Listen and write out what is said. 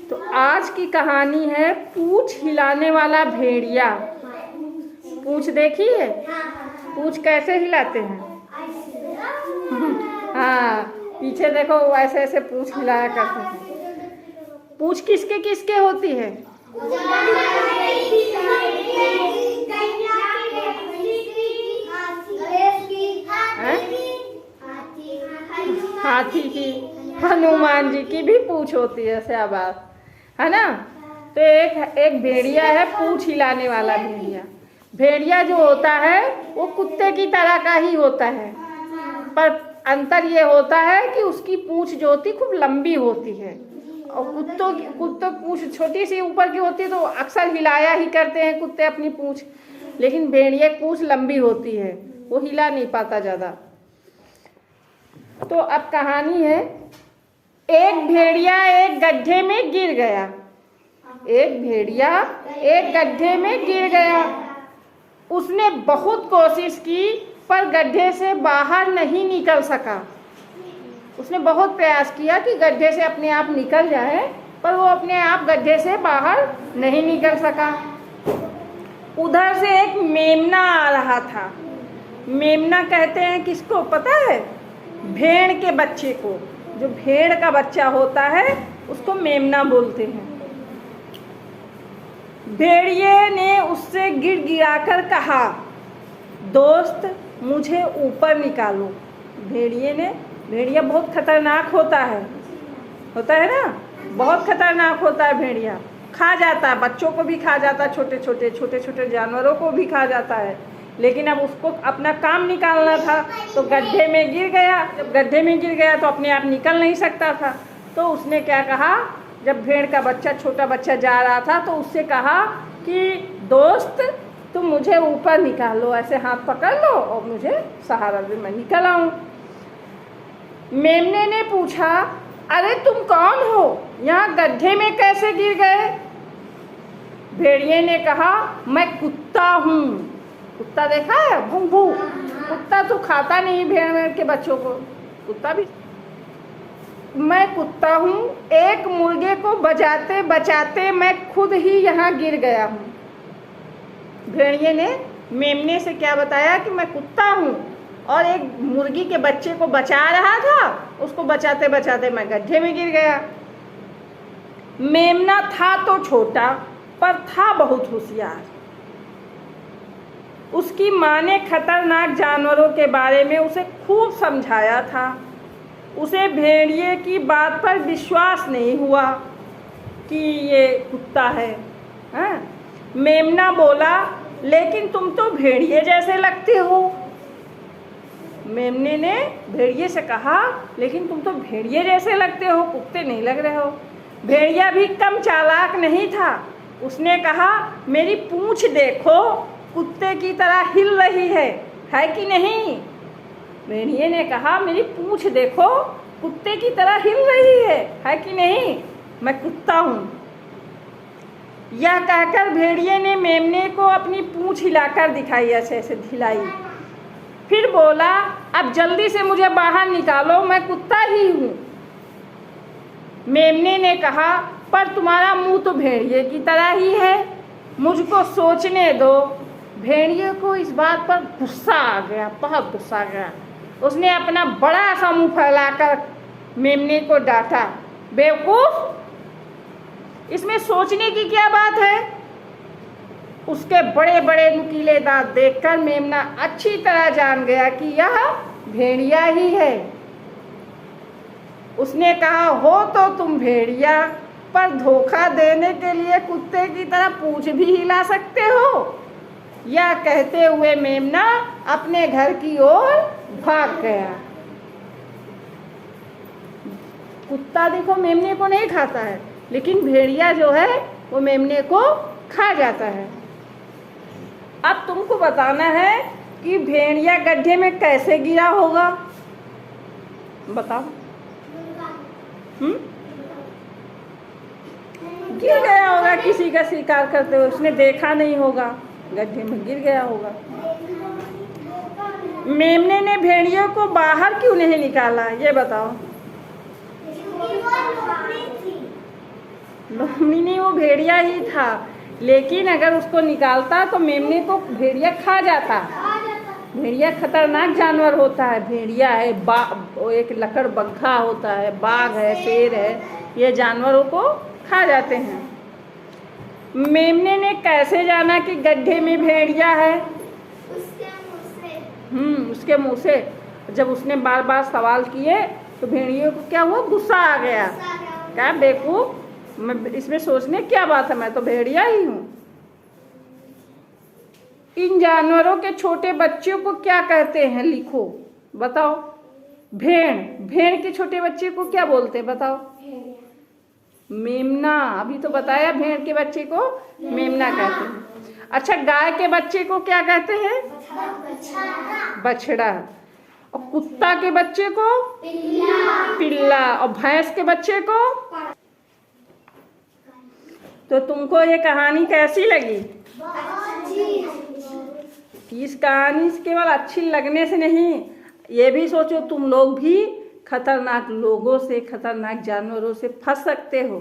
तो आज की कहानी है पूंछ हिलाने वाला भेड़िया। पूंछ देखी है? पूंछ कैसे हिलाते हैं? हाँ, पीछे देखो, ऐसे ऐसे पूंछ हिलाया करते हैं। पूंछ किसके किसके होती है? हाथी की, हनुमान जी की भी पूंछ होती है, शाबाश, है ना। तो एक भेड़िया है, पूंछ हिलाने वाला भेड़िया। भेड़िया जो होता है वो कुत्ते की तरह का ही होता है, पर अंतर ये होता है कि उसकी पूंछ जो होती खूब लंबी होती है, और कुत्तों की पूंछ छोटी सी ऊपर की होती है, तो अक्सर हिलाया ही करते हैं कुत्ते अपनी पूंछ। लेकिन भेड़िया की पूंछ लंबी होती है, वो हिला नहीं पाता ज़्यादा। तो अब कहानी है, एक भेड़िया एक गड्ढे में गिर गया। एक भेड़िया एक गड्ढे में गिर गया। उसने बहुत कोशिश की पर गड्ढे से बाहर नहीं निकल सका। उसने बहुत प्रयास किया कि गड्ढे से अपने आप निकल जाए, पर वो अपने आप गड्ढे से बाहर नहीं निकल सका। उधर से एक मेमना आ रहा था। मेमना कहते हैं किसको पता है? भेड़ के बच्चे को। जो भेड़ का बच्चा होता है उसको मेमना बोलते हैं। भेड़िए ने उससे गिड़गिड़ाकर कहा, दोस्त मुझे ऊपर निकालो। भेड़िया बहुत खतरनाक होता है ना, बहुत खतरनाक होता है भेड़िया। खा जाता है, बच्चों को भी खा जाता है, छोटे छोटे जानवरों को भी खा जाता है। लेकिन अब उसको अपना काम निकालना था, तो गड्ढे में गिर गया। जब गड्ढे में गिर गया तो अपने आप निकल नहीं सकता था। तो उसने क्या कहा, जब भेड़ का बच्चा, छोटा बच्चा जा रहा था, तो उससे कहा कि दोस्त तुम मुझे ऊपर निकालो, ऐसे हाथ पकड़ लो और मुझे सहारा दे, मैं निकल आऊँ। मेमने ने पूछा, अरे तुम कौन हो, यहाँ गड्ढे में कैसे गिर गए? भेड़िए ने कहा, मैं कुत्ता हूँ। कुत्ता देखा है? भूं भूं। कुत्ता तो खाता नहीं भेड़ के बच्चों को, कुत्ता भी। मैं कुत्ता हूँ, एक मुर्गे को बचाते बचाते मैं खुद ही यहाँ गिर गया हूँ। भेड़िए ने मेमने से क्या बताया कि मैं कुत्ता हूँ और एक मुर्गी के बच्चे को बचा रहा था, उसको बचाते बचाते मैं गड्ढे में गिर गया। मेमना था तो छोटा, पर था बहुत होशियार। उसकी माँ ने खतरनाक जानवरों के बारे में उसे खूब समझाया था। उसे भेड़िए की बात पर विश्वास नहीं हुआ कि ये कुत्ता है। हाँ? मेमना बोला, लेकिन तुम तो भेड़िए जैसे लगते हो। मेमने ने भेड़िए से कहा, लेकिन तुम तो भेड़िए जैसे लगते हो, कुत्ते नहीं लग रहे हो। भेड़िया भी कम चालाक नहीं था। उसने कहा, मेरी पूंछ देखो, कुत्ते की तरह हिल रही है कि नहीं? भेड़िए ने कहा, मेरी पूंछ देखो, कुत्ते की तरह हिल रही है कि नहीं? मैं कुत्ता हूँ। यह कहकर भेड़िए ने मेमने को अपनी पूंछ हिलाकर दिखाई, ऐसे ऐसे हिलाई। फिर बोला, अब जल्दी से मुझे बाहर निकालो, मैं कुत्ता ही हूँ। मेमने ने कहा, पर तुम्हारा मुंह तो भेड़िए की तरह ही है, मुझको सोचने दो। भेड़िए को इस बात पर गुस्सा आ गया, बहुत गुस्सा आ गया। उसने अपना बड़ा सा मुंह फैलाकर मेमने को डांटा, बेवकूफ, इसमें सोचने की क्या बात है? उसके बड़े बड़े नुकीले दांत देखकर मेमना अच्छी तरह जान गया कि यह भेड़िया ही है। उसने कहा, हो तो तुम भेड़िया, पर धोखा देने के लिए कुत्ते की तरह पूंछ भी हिला सकते हो। यह कहते हुए मेमना अपने घर की ओर भाग गया। कुत्ता देखो मेमने को नहीं खाता है, लेकिन भेड़िया जो है वो मेमने को खा जाता है। अब तुमको बताना है कि भेड़िया गड्ढे में कैसे गिरा होगा, बताओ। गिर गया होगा किसी का शिकार करते हुए, उसने देखा नहीं होगा, गड्ढे में गिर गया होगा। मेमने ने भेड़ियों को बाहर क्यों नहीं निकाला, ये बताओ। लोमड़ी नहीं, वो भेड़िया ही था, लेकिन अगर उसको निकालता तो मेमने को भेड़िया खा जाता। भेड़िया खतरनाक जानवर होता है। भेड़िया है, वो एक लकड़बग्घा होता है, बाघ है, शेर है, ये जानवरों को खा जाते हैं। मेमने ने कैसे जाना कि गड्ढे में भेड़िया है? उसके मुंह से। उसके मुंह से। जब उसने बार बार सवाल किए तो भेड़िए को क्या हुआ? गुस्सा आ गया। क्या बेवकूफ, मैं इसमें सोचने क्या बात है, मैं तो भेड़िया ही हूँ। इन जानवरों के छोटे बच्चों को क्या कहते हैं? लिखो, बताओ। भेड़, भेड़ के छोटे बच्चे को क्या बोलते हैं? बताओ। मेमना। अभी तो बताया, भेड़ के बच्चे को मेमना कहते हैं। अच्छा, गाय के बच्चे को क्या कहते हैं? बछड़ा। और कुत्ता के बच्चे को? पिल्ला। और भैंस के बच्चे को? तो तुमको ये कहानी कैसी लगी? इस कहानी से केवल अच्छी लगने से नहीं, ये भी सोचो तुम लोग भी खतरनाक लोगों से, खतरनाक जानवरों से फंस सकते हो।